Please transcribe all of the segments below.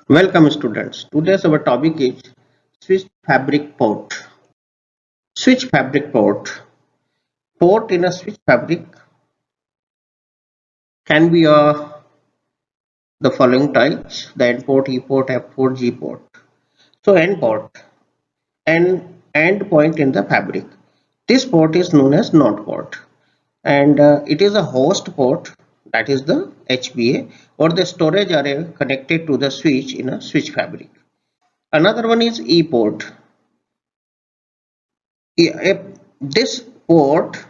Welcome students. Today's our topic is switch fabric port. Switch fabric port. Port in a switch fabric can be the following types: the N port, E port, F port, G port. So N port, an end point in the fabric. This port is known as node port, and it is a host port, that is the HBA, or the storage array connected to the switch in a switch fabric. Another one is E port. This port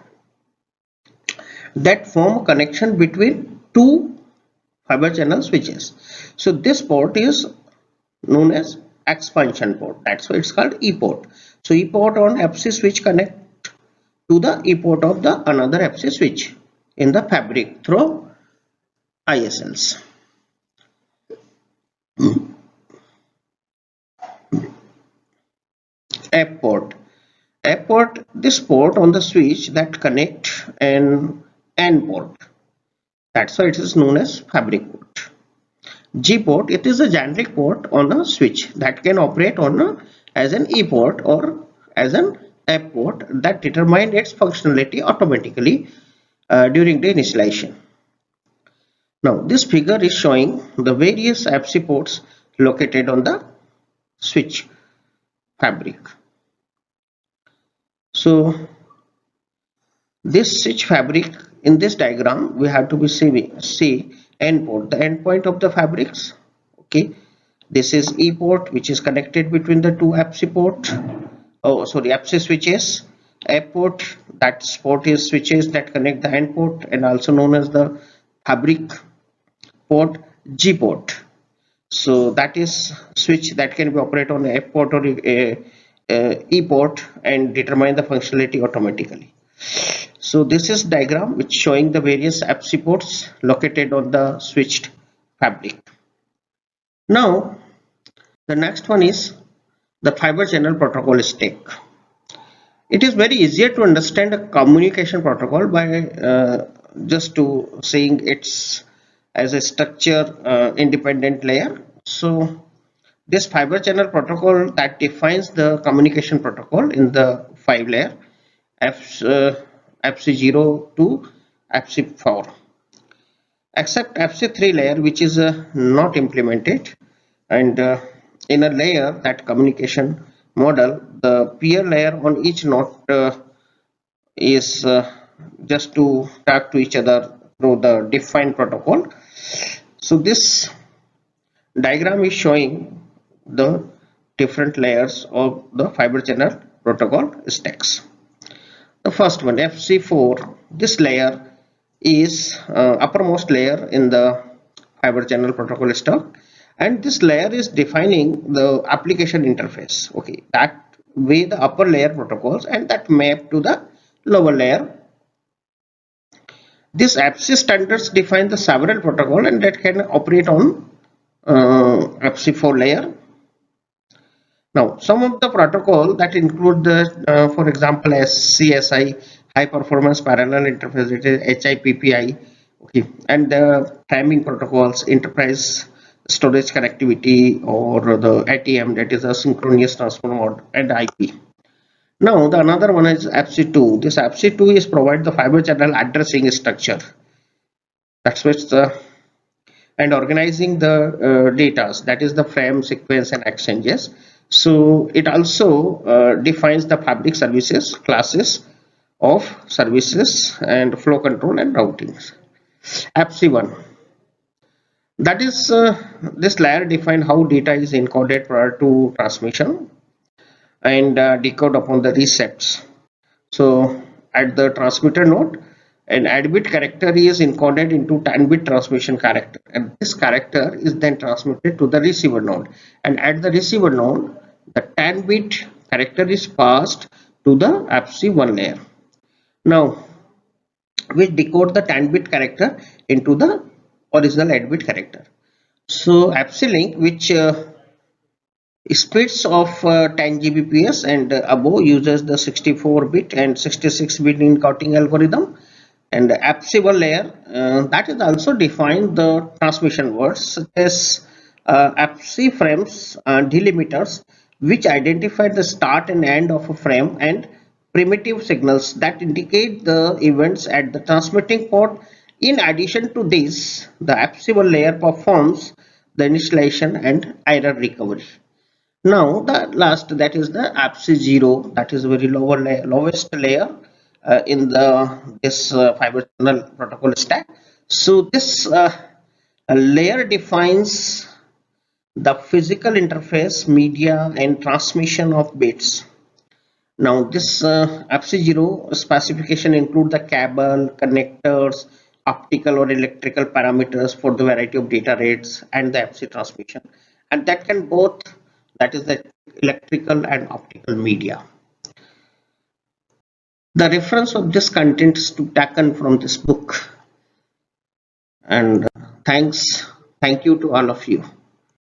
that form a connection between two fiber channel switches. So this port is known as expansion port. That's why it's called E port. So E port on FC switch connect to the E port of the another FC switch in the fabric through ISLs. F port. F port, this port on the switch that connect an N port. That's why it is known as fabric port. G port, it is a generic port on a switch that can operate as an E port or as an F port that determine its functionality automatically during the initialization. Now this figure is showing the various FC ports located on the switch fabric. So this switch fabric, in this diagram we have to be see N port, the endpoint of the fabrics. Okay, this is E port, which is connected between the two FC port. Oh, sorry, FC switches. F port, that port is switches that connect the N port and also known as the fabric port. G port, so that is switch that can be operated on F port or E port and determine the functionality automatically. So this is diagram which showing the various FC ports located on the switched fabric. Now the next one is the fiber channel protocol stack. It is very easier to understand a communication protocol by just to saying it's as a structure independent layer. So this fiber channel protocol that defines the communication protocol in the 5 layer FC0 to FC4, except FC3 layer, which is not implemented, and in a layer that communication model, the peer layer on each node is just to talk to each other through the defined protocol. So this diagram is showing the different layers of the fiber channel protocol stacks. The first one, FC4, this layer is uppermost layer in the fiber channel protocol stack, and this layer is defining the application interface. Okay, that way the upper layer protocols and that map to the lower layer. This FC standards define the several protocol and that can operate on FC4 layer. Now, some of the protocol that include the, for example, SCSI, high performance parallel interface, it is HIPPI, okay, and the timing protocols, enterprise storage connectivity, or the ATM, that is a synchronous transfer mode, and IP. Now, the another one is FC2. This FC2 is provide the fiber channel addressing structure. That's what's the and organizing the data, that is the frame, sequence, and exchanges. So it also defines the fabric services, classes of services, and flow control and routings. FC1, that is this layer define how data is encoded prior to transmission and decode upon the resets. So at the transmitter node, an 8-bit character is encoded into 10-bit transmission character, and this character is then transmitted to the receiver node, and at the receiver node the 10-bit character is passed to the FC1 layer. Now we decode the 10-bit character into the original 8-bit character. So FC-Link, which speeds of 10 Gbps and above, uses the 64-bit and 66-bit encoding algorithm, and FC1 layer that is also defined the transmission words such as APSI frames delimiters which identify the start and end of a frame and primitive signals that indicate the events at the transmitting port. In addition to this, the APSI layer performs the initialization and error recovery. Now the last, that is the APSI 0, that is very lowest layer in the this fiber channel protocol stack. So this layer defines the physical interface, media and transmission of bits. Now this APSI 0 specification include the cable, connectors, optical or electrical parameters for the variety of data rates and the APSI transmission, and that can both, that is the electrical and optical media. The reference of this content is taken from this book, and thank you to all of you.